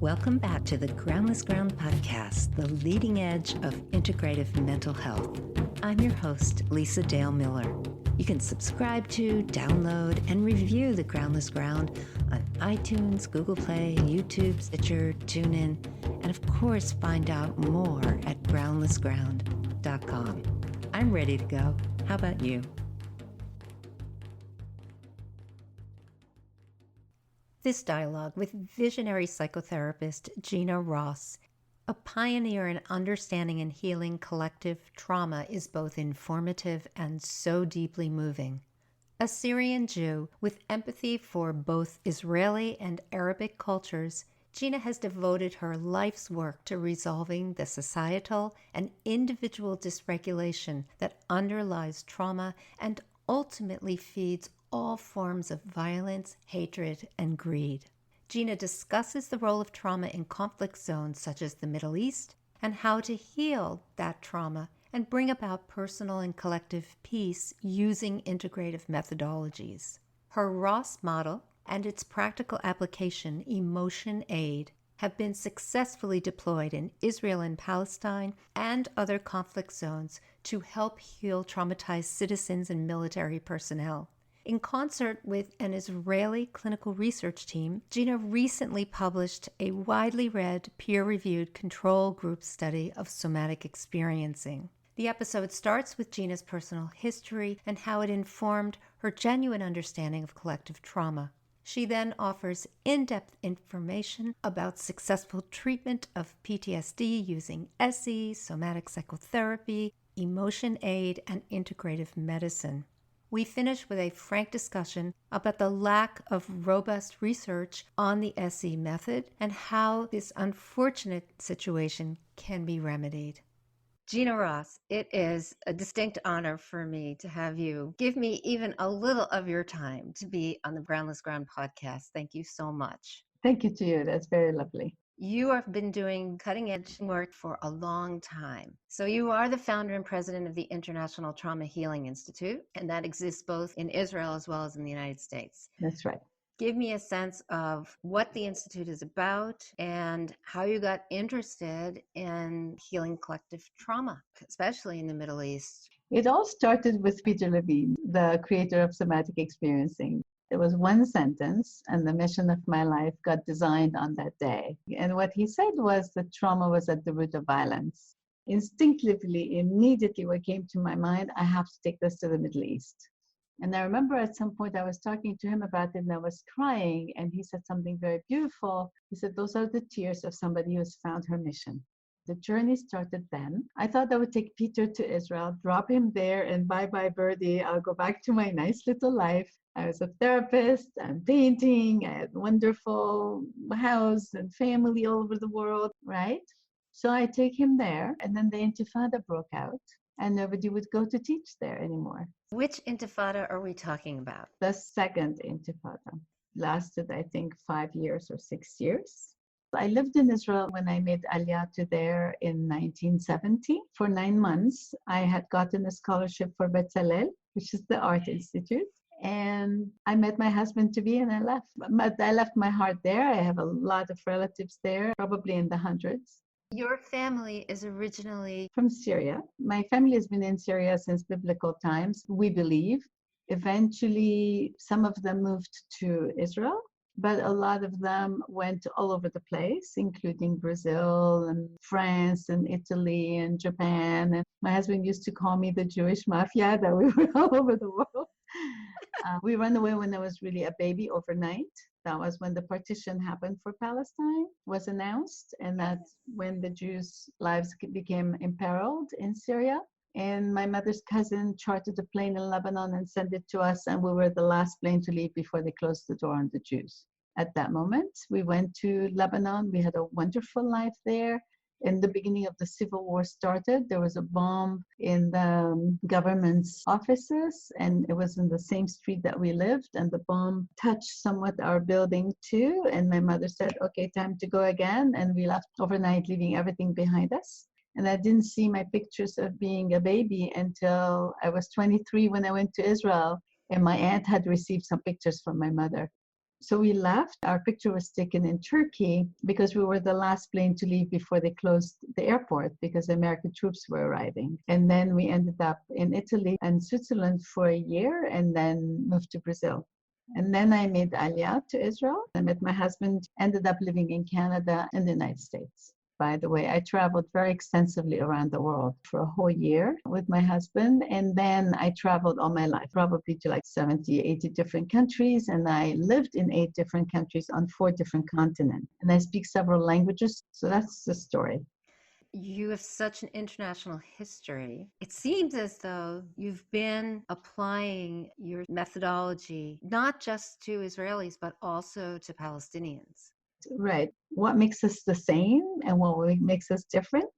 Welcome back to the Groundless Ground podcast, the leading edge of integrative mental health. I'm your host, Lisa Dale Miller. You can subscribe to, download, and review the Groundless Ground on iTunes, Google Play, YouTube, Stitcher, TuneIn, and of course, find out more at groundlessground.com. I'm ready to go. How about you? This dialogue with visionary psychotherapist Gina Ross, a pioneer in understanding and healing collective trauma, is both informative and so deeply moving. A Syrian Jew with empathy for both Israeli and Arabic cultures, Gina has devoted her life's work to resolving the societal and individual dysregulation that underlies trauma and ultimately feeds all forms of violence, hatred, and greed. Gina discusses the role of trauma in conflict zones such as the Middle East and how to heal that trauma and bring about personal and collective peace using integrative methodologies. Her Ross model and its practical application, Emotion Aid, have been successfully deployed in Israel and Palestine and other conflict zones to help heal traumatized citizens and military personnel. In concert with an Israeli clinical research team, Gina recently published a widely read, peer-reviewed control group study of somatic experiencing. The episode starts with Gina's personal history and how it informed her genuine understanding of collective trauma. She then offers in-depth information about successful treatment of PTSD using SE, somatic psychotherapy, emotion aid, and integrative medicine. We finish with a frank discussion about the lack of robust research on the SE method and how this unfortunate situation can be remedied. Gina Ross, it is a distinct honor for me to have you give me even a little of your time to be on the Groundless Ground podcast. Thank you so much. Thank you to you. That's very lovely. You have been doing cutting-edge work for a long time. So you are the founder and president of the International Trauma Healing Institute, and that exists both in Israel as well as in the United States. That's right. Give me a sense of what the Institute is about and how you got interested in healing collective trauma, especially in the Middle East. It all started with Peter Levine, the creator of Somatic Experiencing. It was one sentence, and the mission of my life got designed on that day. And what he said was that trauma was at the root of violence. Instinctively, immediately what came to my mind, I have to take this to the Middle East. And I remember at some point I was talking to him about it and I was crying, and he said something very beautiful. He said, those are the tears of somebody who has found her mission. The journey started then. I thought I would take Peter to Israel, drop him there, and bye-bye birdie. I'll go back to my nice little life. I was a therapist, I'm painting, I had a wonderful house and family all over the world, right? So I take him there, and then the Intifada broke out, and nobody would go to teach there anymore. Which Intifada are we talking about? The second Intifada lasted, I think, 5 years or 6 years. I lived in Israel when I made Aliyah to there in 1970. For 9 months, I had gotten a scholarship for Bezalel, which is the art institute. And I met my husband-to-be and I left. But I left my heart there. I have a lot of relatives there, probably in the hundreds. Your family is originally from Syria. My family has been in Syria since biblical times, we believe. Eventually, some of them moved to Israel, but a lot of them went all over the place, including Brazil and France and Italy and Japan. And my husband used to call me the Jewish mafia, that we were all over the world. We ran away when I was really a baby overnight. That was when the partition happened for Palestine, was announced, and that's when the Jews' lives became imperiled in Syria. And my mother's cousin chartered a plane in Lebanon and sent it to us, and we were the last plane to leave before they closed the door on the Jews. At that moment, we went to Lebanon. We had a wonderful life there. In the beginning of the civil war started, there was a bomb in the government's offices, and it was in the same street that we lived, and the bomb touched somewhat our building too. And my mother said, okay, time to go again. And we left overnight, leaving everything behind us. And I didn't see my pictures of being a baby until I was 23 when I went to Israel, and my aunt had received some pictures from my mother. So we left. Our picture was taken in Turkey because we were the last plane to leave before they closed the airport because American troops were arriving. And then we ended up in Italy and Switzerland for a year and then moved to Brazil. And then I made Aliyah to Israel. I met my husband, ended up living in Canada and the United States. By the way, I traveled very extensively around the world for a whole year with my husband. And then I traveled all my life, probably to like 70, 80 different countries. And I lived in 8 different countries on 4 different continents. And I speak several languages. So that's the story. You have such an international history. It seems as though you've been applying your methodology not just to Israelis, but also to Palestinians. Right. What makes us the same and what makes us different?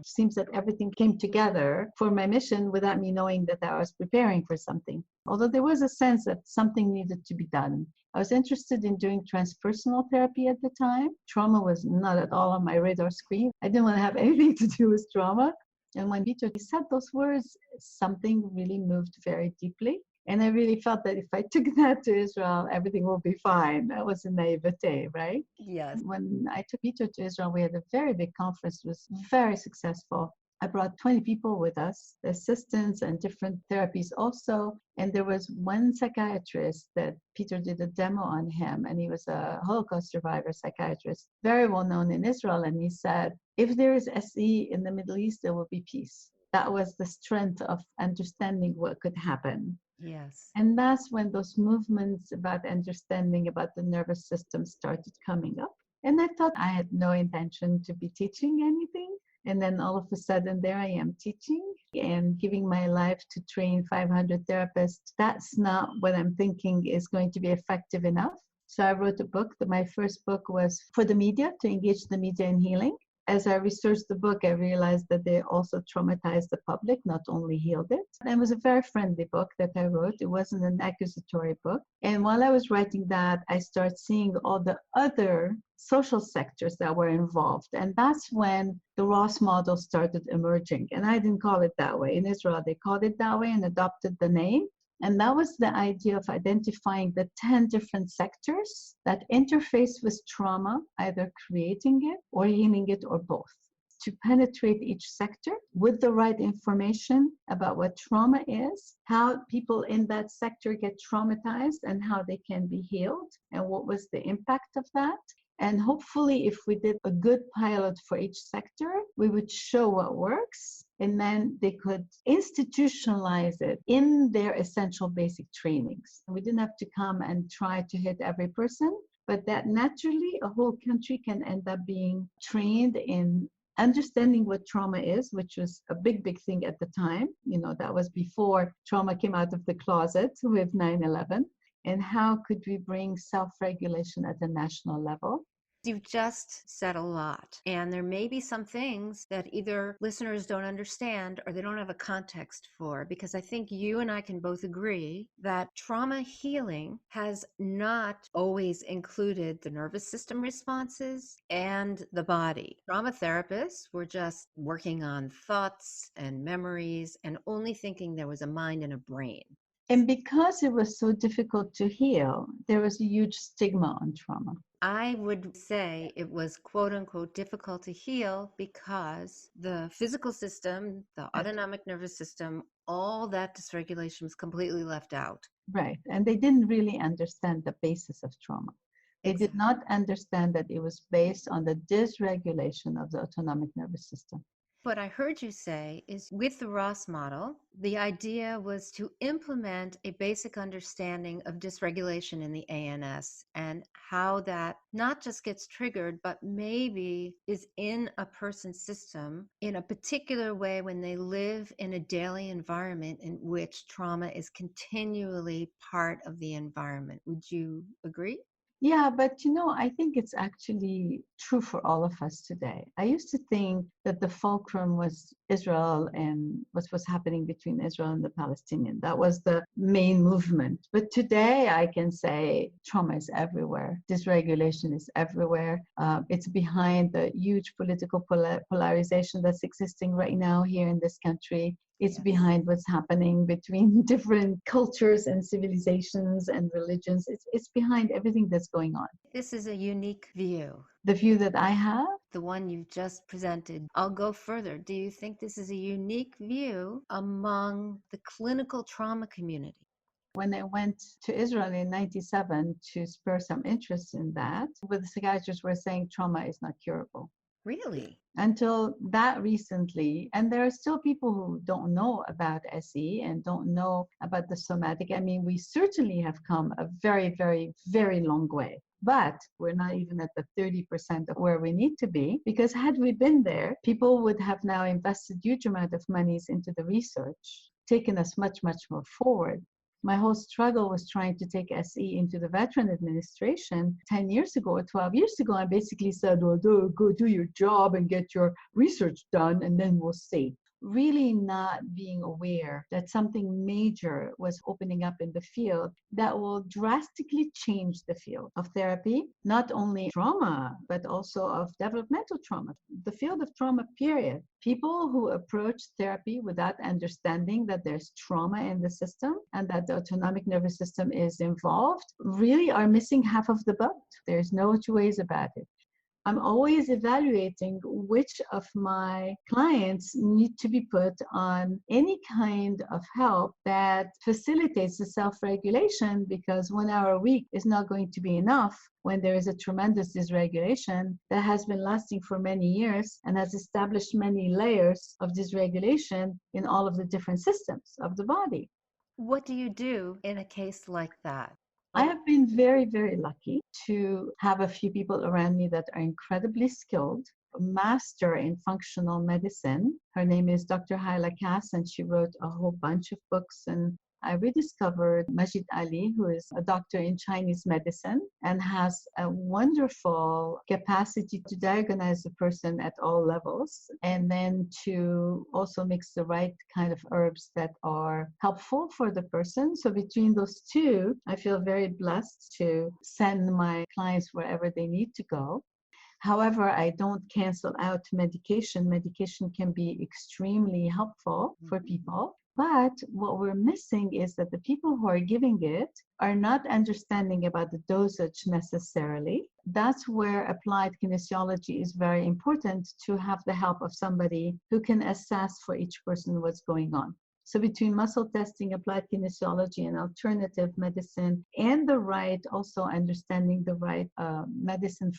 Seems that everything came together for my mission without me knowing that I was preparing for something. Although there was a sense that something needed to be done. I was interested in doing transpersonal therapy at the time. Trauma was not at all on my radar screen. I didn't want to have anything to do with trauma. And when Peter said those words, something really moved very deeply. And I really felt that if I took that to Israel, everything will be fine. That was a naivete, right? Yes. When I took Peter to Israel, we had a very big conference. It was very successful. I brought 20 people with us, assistants and different therapies also. And there was one psychiatrist that Peter did a demo on him, and he was a Holocaust survivor psychiatrist, very well known in Israel. And he said, if there is SE in the Middle East, there will be peace. That was the strength of understanding what could happen. Yes. And that's when those movements about understanding about the nervous system started coming up. And I thought I had no intention to be teaching anything. And then all of a sudden, there I am teaching and giving my life to train 500 therapists. That's not what I'm thinking is going to be effective enough. So I wrote a book. My first book was for the media, to engage the media in healing. As I researched the book, I realized that they also traumatized the public, not only healed it. And it was a very friendly book that I wrote. It wasn't an accusatory book. And while I was writing that, I started seeing all the other social sectors that were involved. And that's when the Ross model started emerging. And I didn't call it that way. In Israel, they called it that way and adopted the name. And that was the idea of identifying the 10 different sectors that interface with trauma, either creating it or healing it or both. To penetrate each sector with the right information about what trauma is, how people in that sector get traumatized and how they can be healed, and what was the impact of that. And hopefully, if we did a good pilot for each sector, we would show what works, and then they could institutionalize it in their essential basic trainings. We didn't have to come and try to hit every person, but that naturally a whole country can end up being trained in understanding what trauma is, which was a big, big thing at the time. You know, that was before trauma came out of the closet with 9/11. And how could we bring self-regulation at the national level? You've just said a lot, and there may be some things that either listeners don't understand or they don't have a context for, because I think you and I can both agree that trauma healing has not always included the nervous system responses and the body. Trauma therapists were just working on thoughts and memories and only thinking there was a mind and a brain. And because it was so difficult to heal, there was a huge stigma on trauma. I would say it was quote unquote difficult to heal because the physical system, the autonomic nervous system, all that dysregulation was completely left out. Right. And they didn't really understand the basis of trauma. They did not understand that it was based on the dysregulation of the autonomic nervous system. What I heard you say is with the Ross model, the idea was to implement a basic understanding of dysregulation in the ANS and how that not just gets triggered, but maybe is in a person's system in a particular way when they live in a daily environment in which trauma is continually part of the environment. Would you agree? Yeah, but you know, I think it's actually true for all of us today. I used to think that the fulcrum was Israel and what was happening between Israel and the Palestinians. That was the main movement. But today I can say trauma is everywhere. Dysregulation is everywhere. It's behind the huge political polarization that's existing right now here in this country. It's Yes. behind what's happening between different cultures and civilizations and religions. It's behind everything that's going on. This is a unique view, The view that I have, the one you've just presented. I'll go further. Do you think this is a unique view among the clinical trauma community? when I went to Israel in 97 to spur some interest in that, where the psychiatrists were saying trauma is not curable. Really? Until that recently, and there are still people who don't know about SE and don't know about the somatic. I mean, we certainly have come a very, very, very long way. But we're not even at the 30% of where we need to be, because had we been there, people would have now invested huge amount of monies into the research, taken us much, much more forward. My whole struggle was trying to take SE into the Veteran Administration 10 years ago or 12 years ago. I basically said, well, go do your job and get your research done, and then we'll see. Really not being aware that something major was opening up in the field that will drastically change the field of therapy, not only trauma, but also of developmental trauma, the field of trauma, period. People who approach therapy without understanding that there's trauma in the system and that the autonomic nervous system is involved really are missing half of the boat. There's no two ways about it. I'm always evaluating which of my clients need to be put on any kind of help that facilitates the self-regulation, because 1 hour a week is not going to be enough when there is a tremendous dysregulation that has been lasting for many years and has established many layers of dysregulation in all of the different systems of the body. What do you do in a case like that? I have been very, very lucky to have a few people around me that are incredibly skilled, a master in functional medicine. Her name is Dr. Haila Kass, and she wrote a whole bunch of books. And I rediscovered Majid Ali, who is a doctor in Chinese medicine and has a wonderful capacity to diagnose a person at all levels, and then to also mix the right kind of herbs that are helpful for the person. So between those two, I feel very blessed to send my clients wherever they need to go. However, I don't cancel out medication. Medication can be extremely helpful for people. But what we're missing is that the people who are giving it are not understanding about the dosage necessarily. That's where applied kinesiology is very important, to have the help of somebody who can assess for each person what's going on. So between muscle testing, applied kinesiology, and alternative medicine, and the right, also understanding the right medicine.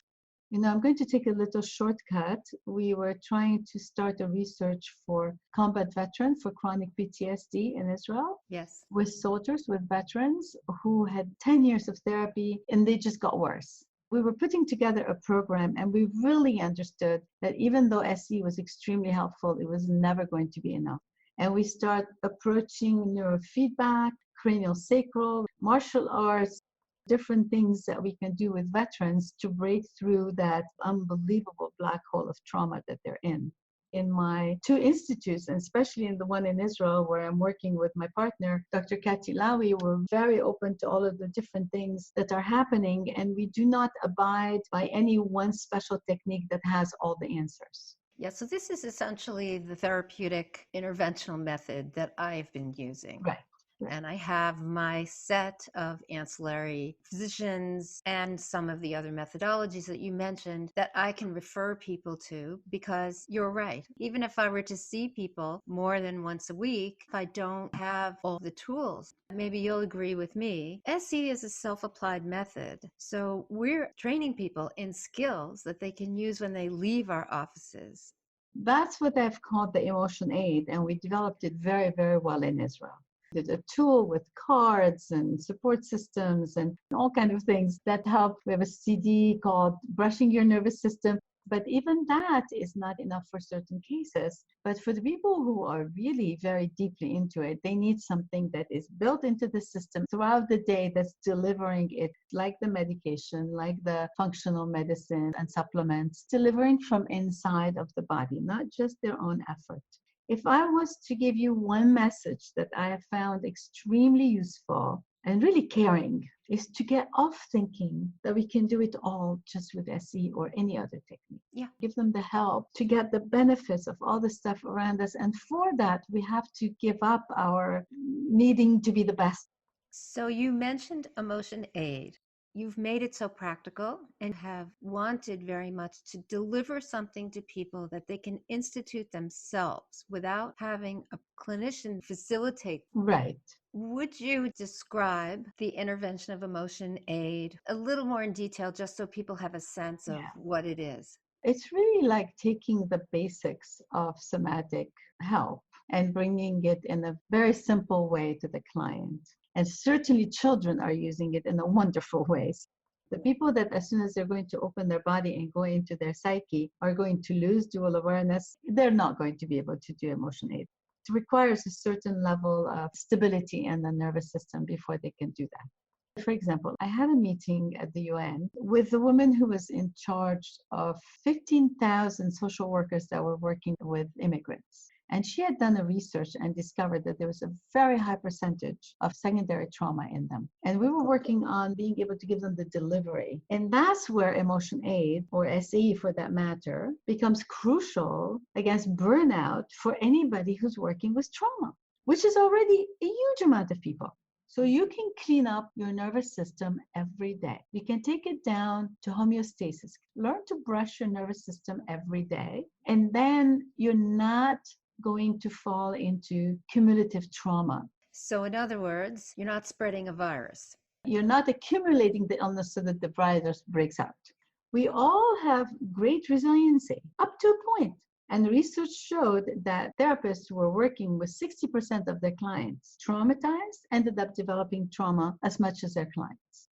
I'm going to take a little shortcut. We were trying to start a research for combat veterans for chronic PTSD in Israel. Yes. With soldiers, with veterans who had 10 years of therapy and they just got worse. We were putting together a program, and we really understood that even though SE was extremely helpful, it was never going to be enough. And we start approaching neurofeedback, cranial sacral, martial arts, different things that we can do with veterans to break through that unbelievable black hole of trauma that they're in. In my two institutes, and especially in the one in Israel where I'm working with my partner, Dr. Kati Lawi, we're very open to all of the different things that are happening, and we do not abide by any one special technique that has all the answers. Yeah, so this is essentially the therapeutic interventional method that I've been using. Right. And I have my set of ancillary physicians and some of the other methodologies that you mentioned that I can refer people to, because you're right. Even if I were to see people more than once a week, if I don't have all the tools, maybe you'll agree with me, SE is a self-applied method. So we're training people in skills that they can use when they leave our offices. That's what I've called the emotion aid, and we developed it very, very well in Israel. There's a tool with cards and support systems and all kinds of things that help. We have a CD called Brushing Your Nervous System, but even that is not enough for certain cases. But for the people who are really very deeply into it, they need something that is built into the system throughout the day that's delivering it, like the medication, like the functional medicine and supplements, delivering from inside of the body, not just their own effort. If I was to give you one message that I have found extremely useful and really caring is to get off thinking that we can do it all just with SE or any other technique. Yeah. Give them the help to get the benefits of all the stuff around us. And for that, we have to give up our needing to be the best. So you mentioned emotion aid. You've made it so practical and have wanted very much to deliver something to people that they can institute themselves without having a clinician facilitate. Right. Would you describe the intervention of emotion aid a little more in detail, just so people have a sense of what it is? It's really like taking the basics of somatic help and bringing it in a very simple way to the client. And certainly children are using it in a wonderful ways. The people that as soon as they're going to open their body and go into their psyche are going to lose dual awareness, they're not going to be able to do emotion aid. It requires a certain level of stability in the nervous system before they can do that. For example, I had a meeting at the UN with a woman who was in charge of 15,000 social workers that were working with immigrants. And she had done a research and discovered that there was a very high percentage of secondary trauma in them. And we were working on being able to give them the delivery. And that's where emotion aid, or SE for that matter, becomes crucial against burnout for anybody who's working with trauma, which is already a huge amount of people. So you can clean up your nervous system every day. You can take it down to homeostasis. Learn to brush your nervous system every day. And then you're not going to fall into cumulative trauma. So in other words, you're not spreading a virus. You're not accumulating the illness so that the virus breaks out. We all have great resiliency up to a point. And research showed that therapists who were working with 60% of their clients traumatized ended up developing trauma as much as their clients.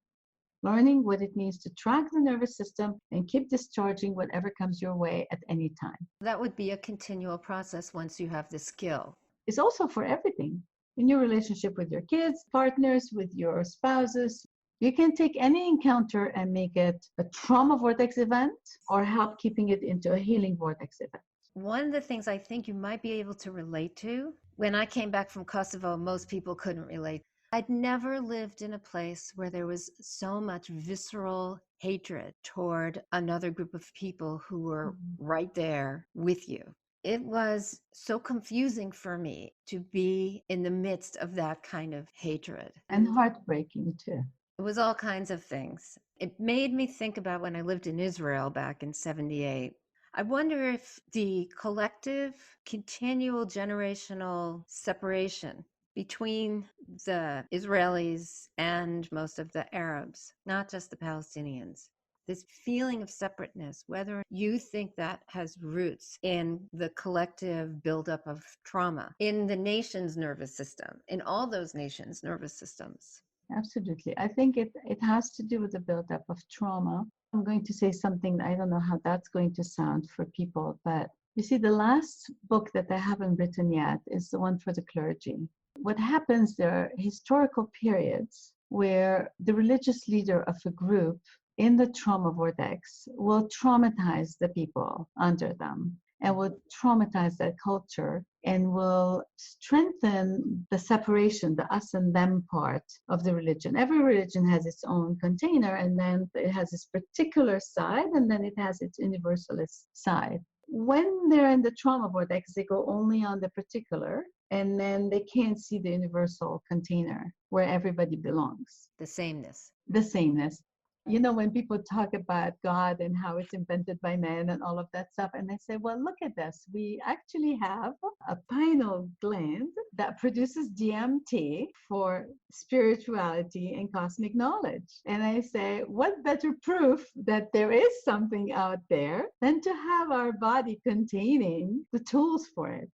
Learning what it means to track the nervous system and keep discharging whatever comes your way at any time. That would be a continual process once you have the skill. It's also for everything. In your relationship with your kids, partners, with your spouses, you can take any encounter and make it a trauma vortex event or help keeping it into a healing vortex event. One of the things I think you might be able to relate to, when I came back from Kosovo, most people couldn't relate. I'd never lived in a place where there was so much visceral hatred toward another group of people who were right there with you. It was so confusing for me to be in the midst of that kind of hatred. And heartbreaking too. It was all kinds of things. It made me think about when I lived in Israel back in '78. I wonder if the collective, continual generational separation between the Israelis and most of the Arabs, not just the Palestinians, this feeling of separateness, whether you think that has roots in the collective buildup of trauma in the nation's nervous system, in all those nations' nervous systems. Absolutely. I think it has to do with the buildup of trauma. I'm going to say something, I don't know how that's going to sound for people, but you see, the last book that I haven't written yet is the one for the clergy. What happens, there are historical periods where the religious leader of a group in the trauma vortex will traumatize the people under them and will traumatize that culture and will strengthen the separation, the us and them part of the religion. Every religion has its own container, and then it has its particular side, and then it has its universalist side. When they're in the trauma vortex, they go only on the particular, and then they can't see the universal container where everybody belongs. The sameness. The sameness. You know, when people talk about God and how it's invented by man and all of that stuff, and they say, well, look at this. We actually have a pineal gland that produces DMT for spirituality and cosmic knowledge. And I say, what better proof that there is something out there than to have our body containing the tools for it?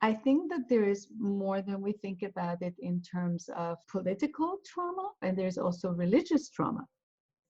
I think that there is more than we think about it in terms of political trauma, and there's also religious trauma.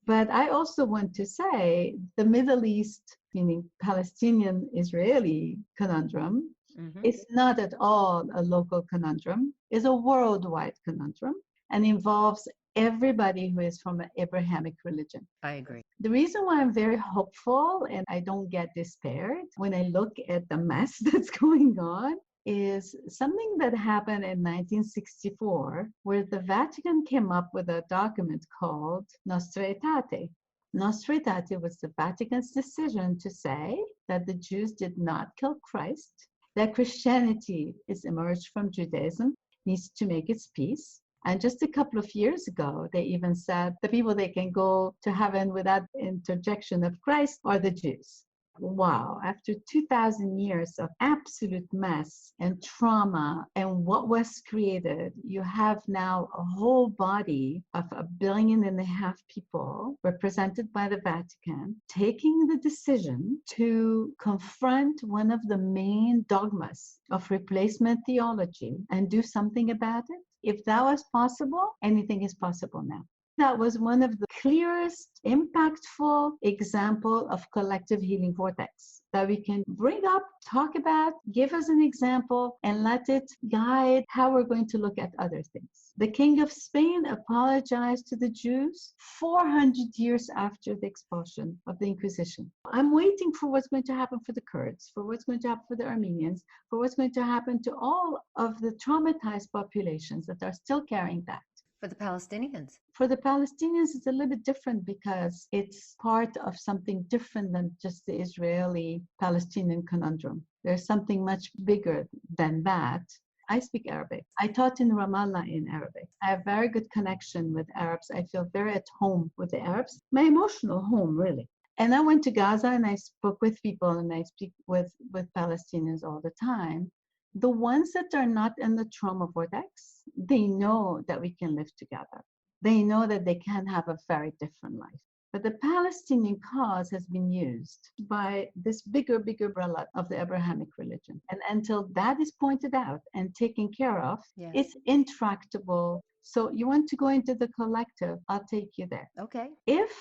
But I also want to say the Middle East, meaning Palestinian-Israeli conundrum, is not at all a local conundrum, is a worldwide conundrum, and involves everybody who is from an Abrahamic religion. I agree. The reason why I'm very hopeful and I don't get despaired when I look at the mess that's going on is something that happened in 1964, where the Vatican came up with a document called Nostra Aetate. Nostra Aetate was the Vatican's decision to say that the Jews did not kill Christ, that Christianity is emerged from Judaism, needs to make its peace. And just a couple of years ago, they even said the people that can go to heaven without interjection of Christ are the Jews. Wow, after 2,000 years of absolute mess and trauma and what was created, you have now a whole body of 1.5 billion people represented by the Vatican taking the decision to confront one of the main dogmas of replacement theology and do something about it. If that was possible, anything is possible now. That was one of the clearest, impactful example of collective healing vortex that we can bring up, talk about, give us an example, and let it guide how we're going to look at other things. The King of Spain apologized to the Jews 400 years after the expulsion of the Inquisition. I'm waiting for what's going to happen for the Kurds, for what's going to happen for the Armenians, for what's going to happen to all of the traumatized populations that are still carrying that. For the Palestinians? For the Palestinians, it's a little bit different because it's part of something different than just the Israeli-Palestinian conundrum. There's something much bigger than that. I speak Arabic. I taught in Ramallah in Arabic. I have very good connection with Arabs. I feel very at home with the Arabs. My emotional home, really. And I went to Gaza and I spoke with people and I speak with Palestinians all the time. The ones that are not in the trauma vortex, they know that we can live together. They know that they can have a very different life. But the Palestinian cause has been used by this bigger umbrella of the Abrahamic religion. And until that is pointed out and taken care of, Yes. It's intractable. So you want to go into the collective, I'll take you there. Okay. If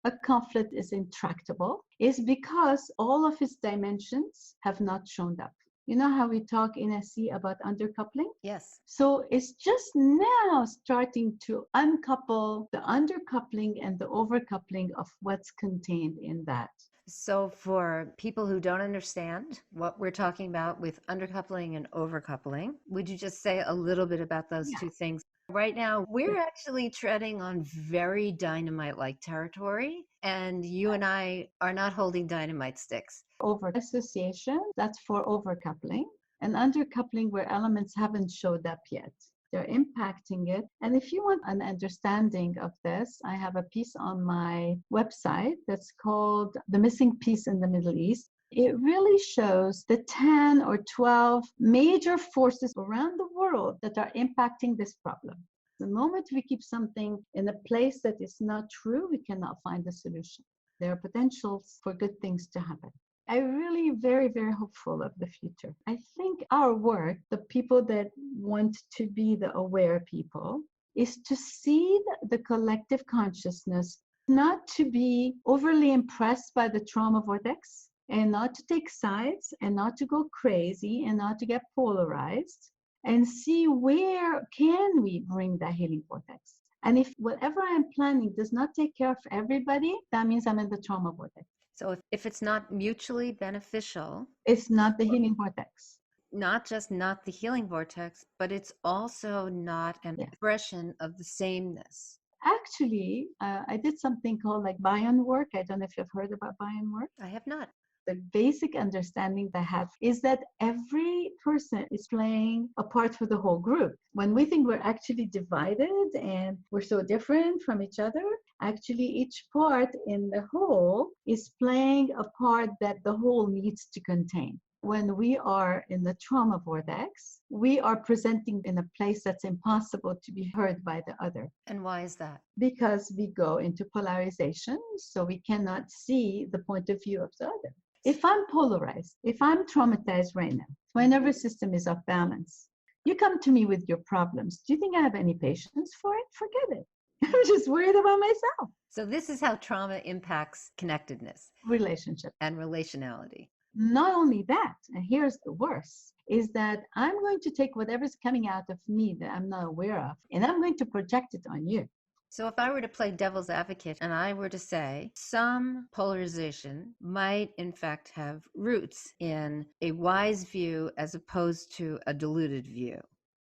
a conflict is intractable, it's because all of its dimensions have not shown up. You know how we talk in SE about undercoupling? Yes. So it's just now starting to uncouple the undercoupling and the overcoupling of what's contained in that. So for people who don't understand what we're talking about with undercoupling and overcoupling, would you just say a little bit about those two things? Right now, we're actually treading on very dynamite-like territory, and you and I are not holding dynamite sticks. Over association, that's for overcoupling, and undercoupling where elements haven't showed up yet. They're impacting it. And if you want an understanding of this, I have a piece on my website that's called The Missing Piece in the Middle East. It really shows the 10 or 12 major forces around the world that are impacting this problem. The moment we keep something in a place that is not true, we cannot find a solution. There are potentials for good things to happen. I'm really very, very hopeful of the future. I think our work, the people that want to be the aware people, is to see the collective consciousness, not to be overly impressed by the trauma vortex, and not to take sides, and not to go crazy, and not to get polarized, and see where can we bring that healing vortex. And if whatever I'm planning does not take care of everybody, that means I'm in the trauma vortex. So if it's not mutually beneficial, it's not the healing vortex. Not just not the healing vortex, but it's also not an expression of the sameness. Actually, I did something called like Bayan work. I don't know if you've heard about Bayan work. I have not. The basic understanding that I have is that every person is playing a part for the whole group. When we think we're actually divided and we're so different from each other, actually each part in the whole is playing a part that the whole needs to contain. When we are in the trauma vortex, we are presenting in a place that's impossible to be heard by the other. And why is that? Because we go into polarization, so we cannot see the point of view of the other. If I'm polarized, if I'm traumatized right now, my nervous system is off balance. You come to me with your problems. Do you think I have any patience for it? Forget it. I'm just worried about myself. So this is how trauma impacts connectedness, relationship, and relationality. Not only that, and here's the worst, is that I'm going to take whatever's coming out of me that I'm not aware of, and I'm going to project it on you. So if I were to play devil's advocate and I were to say some polarization might in fact have roots in a wise view as opposed to a diluted view.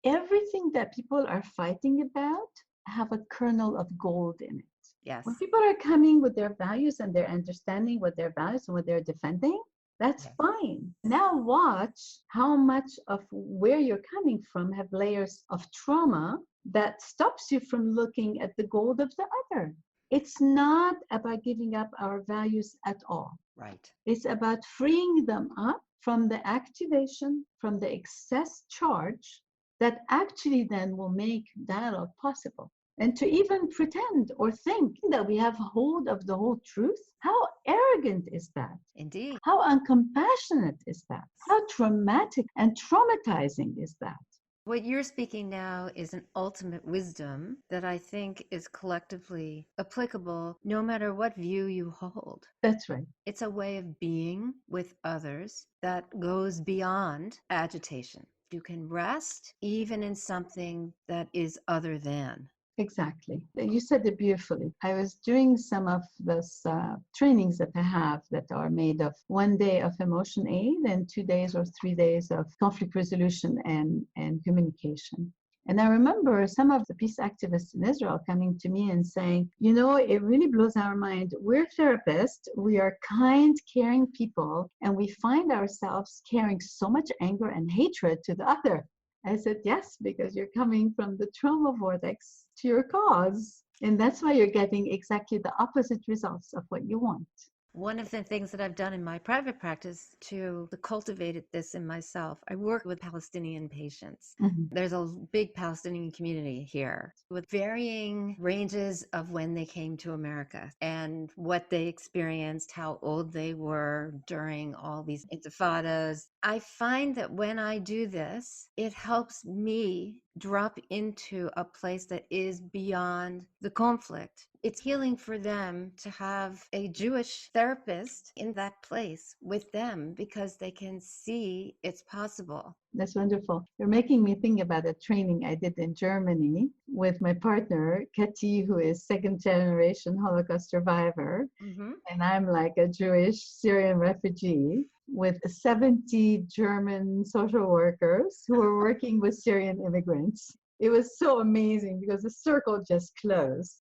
Everything that people are fighting about have a kernel of gold in it. Yes. When people are coming with their values and they're understanding what their values and what they're defending, that's fine. Now watch how much of where you're coming from have layers of trauma that stops you from looking at the gold of the other. It's not about giving up our values at all. Right. It's about freeing them up from the activation, from the excess charge that actually then will make dialogue possible. And to even pretend or think that we have hold of the whole truth, how arrogant is that? Indeed. How uncompassionate is that? How traumatic and traumatizing is that? What you're speaking now is an ultimate wisdom that I think is collectively applicable no matter what view you hold. That's right. It's a way of being with others that goes beyond agitation. You can rest even in something that is other than. Exactly. You said it beautifully. I was doing some of those trainings that I have that are made of 1 day of emotion aid and 2 days or 3 days of conflict resolution and communication. And I remember some of the peace activists in Israel coming to me and saying, you know, it really blows our mind. We're therapists, we are kind, caring people, and we find ourselves carrying so much anger and hatred to the other. I said, yes, because you're coming from the trauma vortex to your cause. And that's why you're getting exactly the opposite results of what you want. One of the things that I've done in my private practice to cultivate this in myself, I work with Palestinian patients. Mm-hmm. There's a big Palestinian community here with varying ranges of when they came to America and what they experienced, how old they were during all these intifadas. I find that when I do this, it helps me drop into a place that is beyond the conflict. It's healing for them to have a Jewish therapist in that place with them because they can see it's possible. That's wonderful. You're making me think about a training I did in Germany with my partner, Kati, who is second generation Holocaust survivor. Mm-hmm. And I'm like a Jewish Syrian refugee with 70 German social workers who were working with Syrian immigrants. It was so amazing because the circle just closed.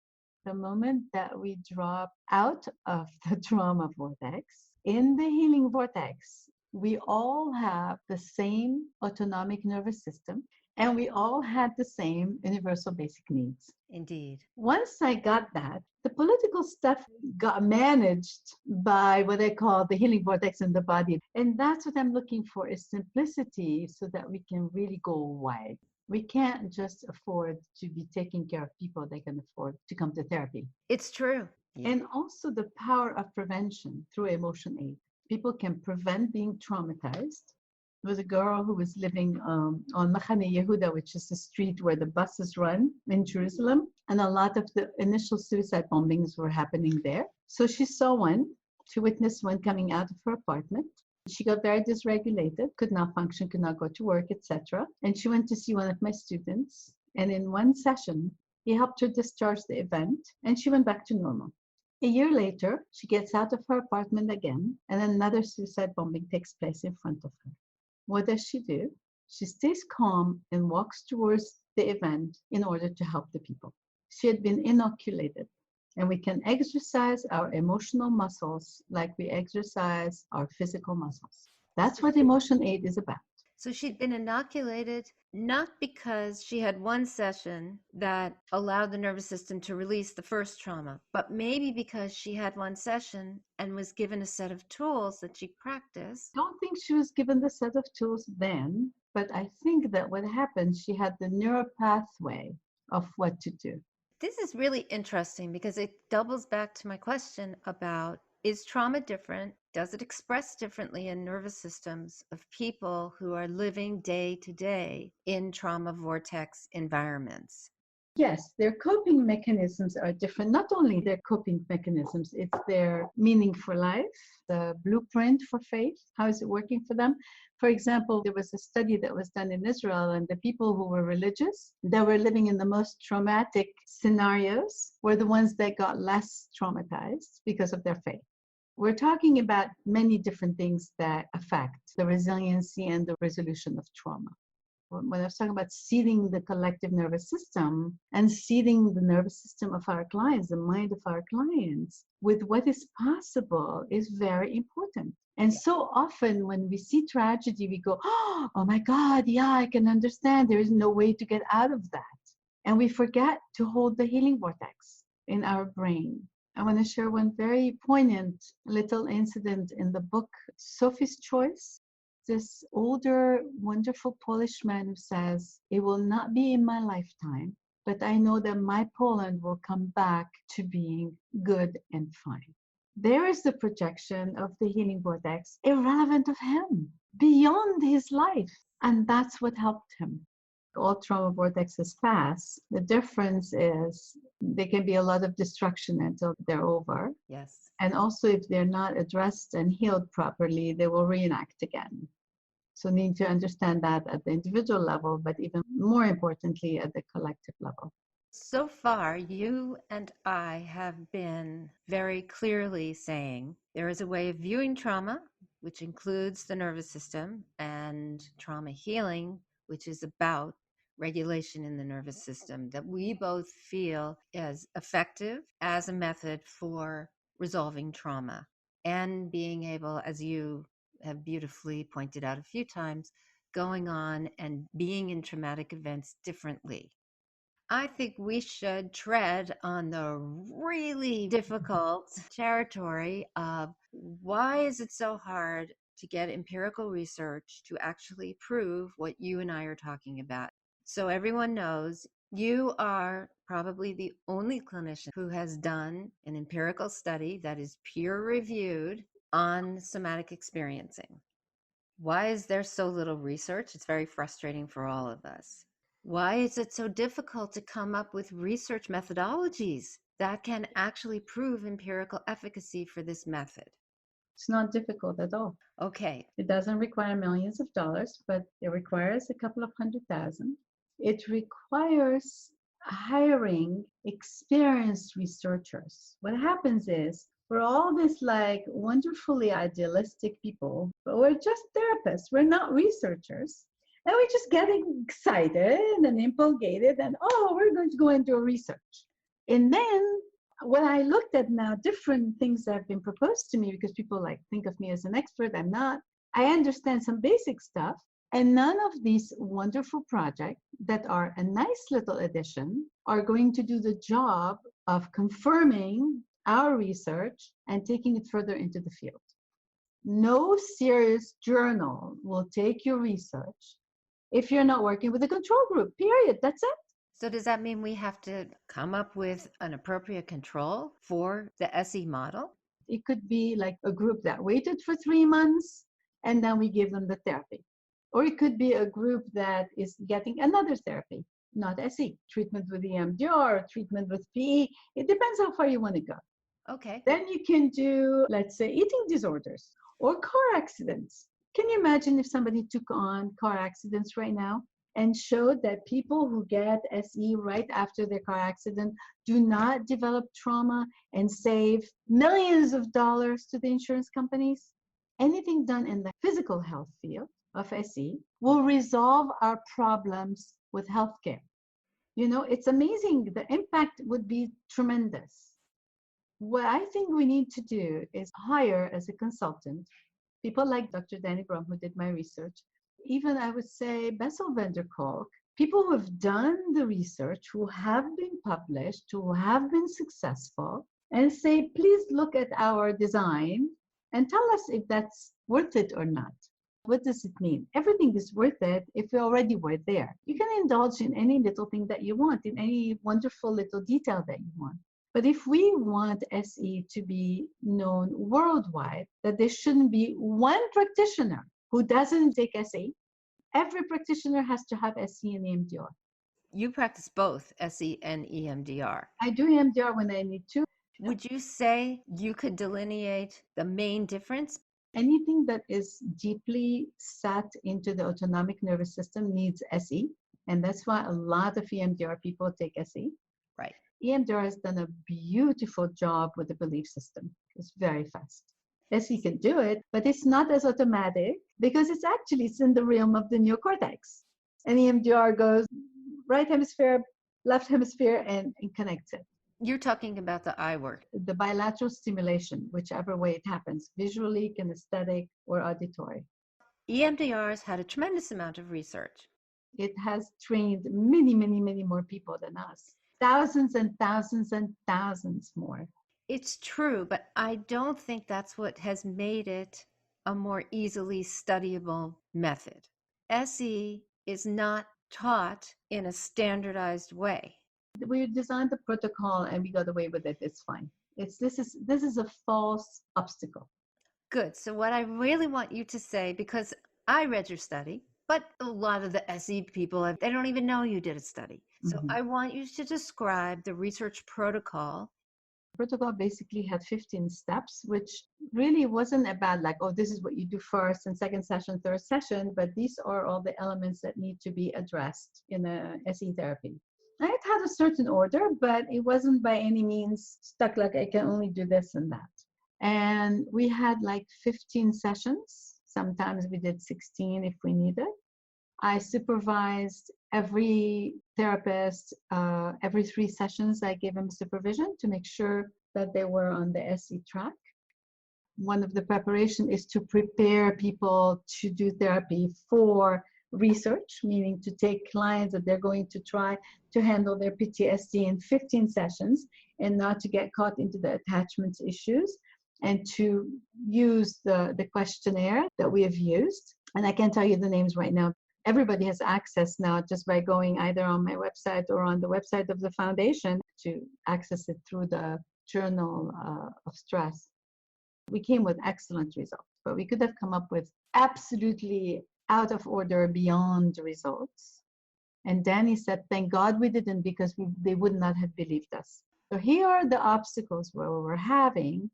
The moment that we drop out of the trauma vortex, in the healing vortex, we all have the same autonomic nervous system and we all had the same universal basic needs. Indeed. Once I got that, the political stuff got managed by what I call the healing vortex in the body. And that's what I'm looking for is simplicity so that we can really go wide. We can't just afford to be taking care of people that can afford to come to therapy. It's true. Yeah. And also the power of prevention through emotion aid. People can prevent being traumatized. There was a girl who was living on Machane Yehuda, which is the street where the buses run in Jerusalem. And a lot of the initial suicide bombings were happening there. So she saw one. She witnessed one coming out of her apartment. She got very dysregulated, could not function, could not go to work, etc. And she went to see one of my students. And in one session, he helped her discharge the event, and she went back to normal. A year later, she gets out of her apartment again, and another suicide bombing takes place in front of her. What does she do? She stays calm and walks towards the event in order to help the people. She had been inoculated, and we can exercise our emotional muscles like we exercise our physical muscles. That's what emotion aid is about. So she'd been inoculated not because she had one session that allowed the nervous system to release the first trauma, but maybe because she had one session and was given a set of tools that she practiced. I don't think she was given the set of tools then, but I think that what happened, she had the neural pathway of what to do. This is really interesting because it doubles back to my question about, is trauma different? Does it express differently in nervous systems of people who are living day to day in trauma vortex environments? Yes, their coping mechanisms are different. Not only their coping mechanisms, it's their meaning for life, the blueprint for faith. How is it working for them? For example, there was a study that was done in Israel, and the people who were religious, that were living in the most traumatic scenarios, were the ones that got less traumatized because of their faith. We're talking about many different things that affect the resiliency and the resolution of trauma. When I was talking about seeding the collective nervous system and seeding the nervous system of our clients, the mind of our clients, with what is possible is very important. And so often when we see tragedy, we go, oh my God, yeah, I can understand. There is no way to get out of that. And we forget to hold the healing vortex in our brain. I want to share one very poignant little incident in the book, Sophie's Choice. This older, wonderful Polish man who says, it will not be in my lifetime, but I know that my Poland will come back to being good and fine. There is the projection of the healing vortex, irrelevant of him, beyond his life. And that's what helped him. All trauma vortexes pass. The difference is there can be a lot of destruction until they're over. Yes. And also, if they're not addressed and healed properly, they will reenact again. So need to understand that at the individual level, but even more importantly, at the collective level. So far, you and I have been very clearly saying there is a way of viewing trauma, which includes the nervous system, and trauma healing, which is about regulation in the nervous system, that we both feel is effective as a method for resolving trauma and being able, as you have beautifully pointed out a few times, going on and being in traumatic events differently. I think we should tread on the really difficult territory of why is it so hard to get empirical research to actually prove what you and I are talking about. So everyone knows you are probably the only clinician who has done an empirical study that is peer reviewed on somatic experiencing. Why is there so little research? It's very frustrating for all of us. Why is it so difficult to come up with research methodologies that can actually prove empirical efficacy for this method? It's not difficult at all. Okay. It doesn't require millions of dollars, but it requires a couple of 100,000. It requires hiring experienced researchers. What happens is we're all this like wonderfully idealistic people, but we're just therapists. We're not researchers. And we're just getting excited and impulgated and, oh, we're going to go and do research. And then when I looked at now different things that have been proposed to me, because people like think of me as an expert, I'm not. I understand some basic stuff, and none of these wonderful projects that are a nice little addition are going to do the job of confirming our research and taking it further into the field. No serious journal will take your research if you're not working with a control group, period. That's it. So does that mean we have to come up with an appropriate control for the SE model? It could be like a group that waited for 3 months and then we give them the therapy. Or it could be a group that is getting another therapy, not SE, treatment with EMDR, treatment with PE. It depends how far you want to go. Okay. Then you can do, let's say, eating disorders or car accidents. Can you imagine if somebody took on car accidents right now and showed that people who get SE right after their car accident do not develop trauma and save millions of dollars to the insurance companies? Anything done in the physical health field of SE will resolve our problems with healthcare. You know, it's amazing. The impact would be tremendous. What I think we need to do is hire as a consultant people like Dr. Danny Brum, who did my research, even I would say Bessel van der Kolk, people who have done the research, who have been published, who have been successful, and say, please look at our design and tell us if that's worth it or not. What does it mean? Everything is worth it if we already were there. You can indulge in any little thing that you want, in any wonderful little detail that you want. But if we want SE to be known worldwide, that there shouldn't be one practitioner who doesn't take SE, every practitioner has to have SE and EMDR. You practice both SE and EMDR. I do EMDR when I need to. Would you say you could delineate the main difference? Anything that is deeply set into the autonomic nervous system needs SE. And that's why a lot of EMDR people take SE. Right. EMDR has done a beautiful job with the belief system. It's very fast. SE can do it, but it's not as automatic because it's in the realm of the neocortex. And EMDR goes right hemisphere, left hemisphere, and connects it. You're talking about the eye work. The bilateral stimulation, whichever way it happens, visually, kinesthetic, or auditory. EMDR has had a tremendous amount of research. It has trained many, many, many more people than us. Thousands and thousands and thousands more. It's true, but I don't think that's what has made it a more easily studyable method. SE is not taught in a standardized way. We designed the protocol and we got away with it. It's fine. This is a false obstacle. Good. So what I really want you to say, because I read your study, but a lot of the SE people, they don't even know you did a study. So I want you to describe the research protocol. Protocol basically had 15 steps, which really wasn't about like, oh, this is what you do first and second session, third session, but these are all the elements that need to be addressed in a SE therapy. And it had a certain order, but it wasn't by any means stuck like I can only do this and that. And we had like 15 sessions. Sometimes we did 16 if we needed. I supervised every therapist, every 3 sessions. I gave them supervision to make sure that they were on the SE track. One of the preparation is to prepare people to do therapy for research, meaning to take clients that they're going to try to handle their PTSD in 15 sessions and not to get caught into the attachment issues, and to use the questionnaire that we have used. And I can't tell you the names right now. Everybody has access now just by going either on my website or on the website of the foundation to access it through the journal of stress. We came with excellent results, but we could have come up with absolutely out of order, beyond results. And Danny said, thank God we didn't, because they would not have believed us. So here are the obstacles where we were having.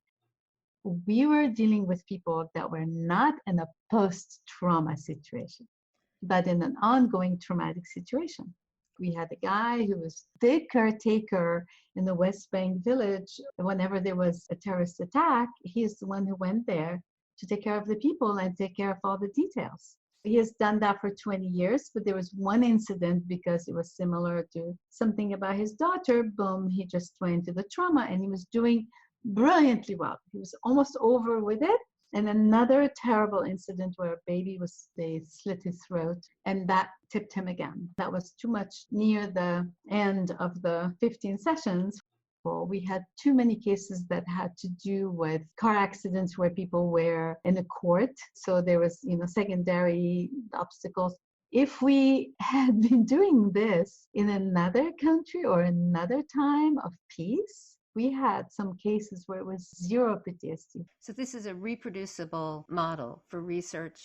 We were dealing with people that were not in a post-trauma situation, but in an ongoing traumatic situation. We had a guy who was the caretaker in the West Bank village. Whenever there was a terrorist attack, he is the one who went there to take care of the people and take care of all the details. He has done that for 20 years, but there was one incident because it was similar to something about his daughter. Boom, he just went into the trauma and he was doing brilliantly well. He was almost over with it. And another terrible incident where they slit his throat, and that tipped him again. That was too much near the end of the 15 sessions. Well, we had too many cases that had to do with car accidents where people were in a court. So there was, secondary obstacles. If we had been doing this in another country or another time of peace, we had some cases where it was zero PTSD. So this is a reproducible model for research.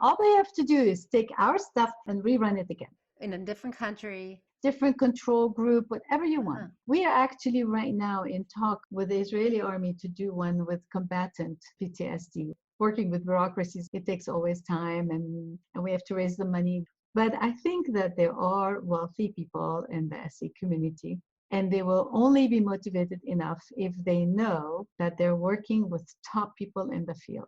All they have to do is take our stuff and rerun it again. In a different country. Different control group, whatever you want. We are actually right now in talk with the Israeli army to do one with combatant PTSD. Working with bureaucracies, it takes always time and we have to raise the money. But I think that there are wealthy people in the SE community, and they will only be motivated enough if they know that they're working with top people in the field.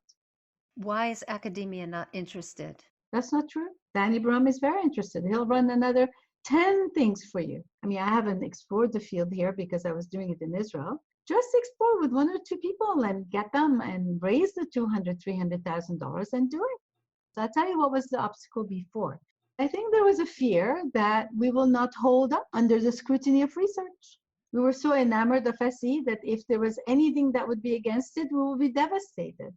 Why is academia not interested? That's not true. Danny Brum is very interested. He'll run another 10 things for you. I mean, I haven't explored the field here because I was doing it in Israel. Just explore with 1 or 2 people and get them and raise the $200,000, $300,000 and do it. So I'll tell you what was the obstacle before. I think there was a fear that we will not hold up under the scrutiny of research. We were so enamored of SE that if there was anything that would be against it, we will be devastated.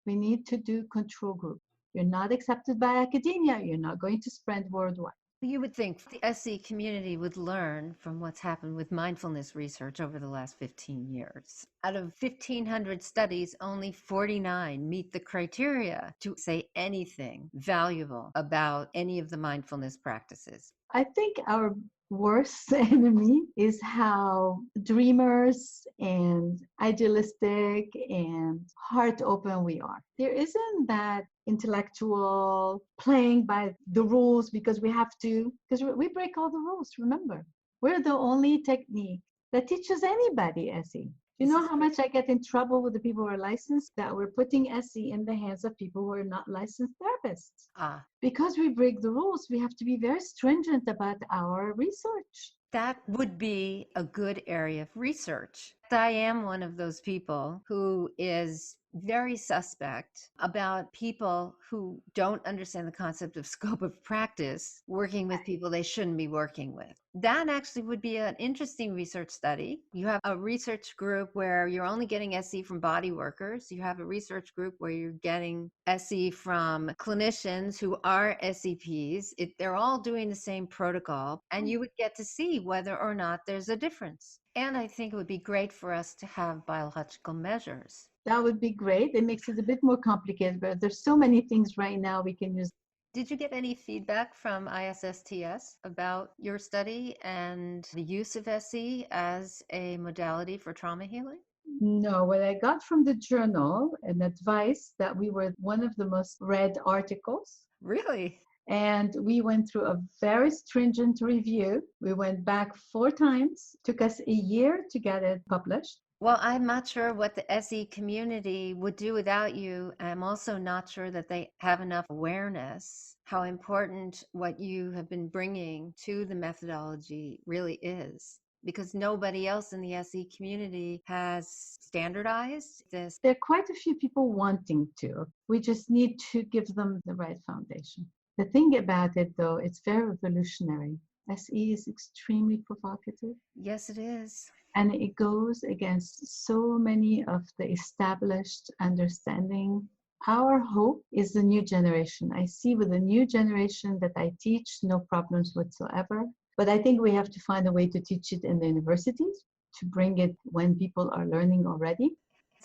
We need to do control group. You're not accepted by academia. You're not going to spread worldwide. You would think the SE community would learn from what's happened with mindfulness research over the last 15 years. Out of 1,500 studies, only 49 meet the criteria to say anything valuable about any of the mindfulness practices. I think our worst enemy is how dreamers and idealistic and heart open we are. There isn't that intellectual playing by the rules because we have to, because we break all the rules, remember. We're the only technique that teaches anybody SE. You know how much I get in trouble with the people who are licensed, that we're putting SE in the hands of people who are not licensed therapists. Because we break the rules, we have to be very stringent about our research. That would be a good area of research. I am one of those people who is very suspect about people who don't understand the concept of scope of practice working with people they shouldn't be working with. That actually would be an interesting research study. You have a research group where you're only getting SE from body workers. You have a research group where you're getting SE from clinicians who are SEPs. They're all doing the same protocol, and you would get to see whether or not there's a difference. And I think it would be great for us to have biological measures. That would be great. It makes it a bit more complicated, but there's so many things right now we can use. Did you get any feedback from ISSTS about your study and the use of SE as a modality for trauma healing? No, what I got from the journal, an advice that we were one of the most read articles. Really? And we went through a very stringent review. We went back 4 times. Took us a year to get it published. Well, I'm not sure what the SE community would do without you. I'm also not sure that they have enough awareness how important what you have been bringing to the methodology really is, because nobody else in the SE community has standardized this. There are quite a few people wanting to. We just need to give them the right foundation. The thing about it, though, it's very revolutionary. SE is extremely provocative. Yes, it is. And it goes against so many of the established understanding. Our hope is the new generation. I see with the new generation that I teach, no problems whatsoever. But I think we have to find a way to teach it in the universities, to bring it when people are learning already.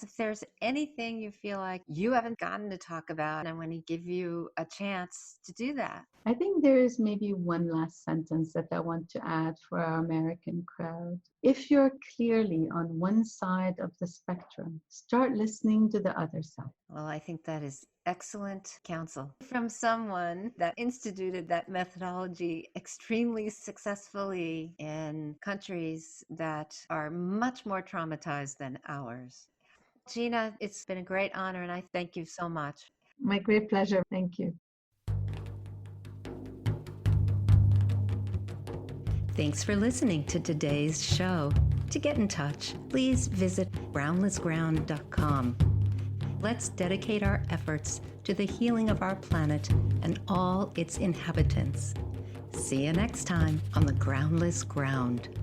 If there's anything you feel like you haven't gotten to talk about, I want to give you a chance to do that. I think there is maybe one last sentence that I want to add for our American crowd. If you're clearly on one side of the spectrum, start listening to the other side. Well, I think that is excellent counsel from someone that instituted that methodology extremely successfully in countries that are much more traumatized than ours. Gina, it's been a great honor, and I thank you so much. My great pleasure. Thank you. Thanks for listening to today's show. To get in touch, please visit groundlessground.com. Let's dedicate our efforts to the healing of our planet and all its inhabitants. See you next time on the Groundless Ground.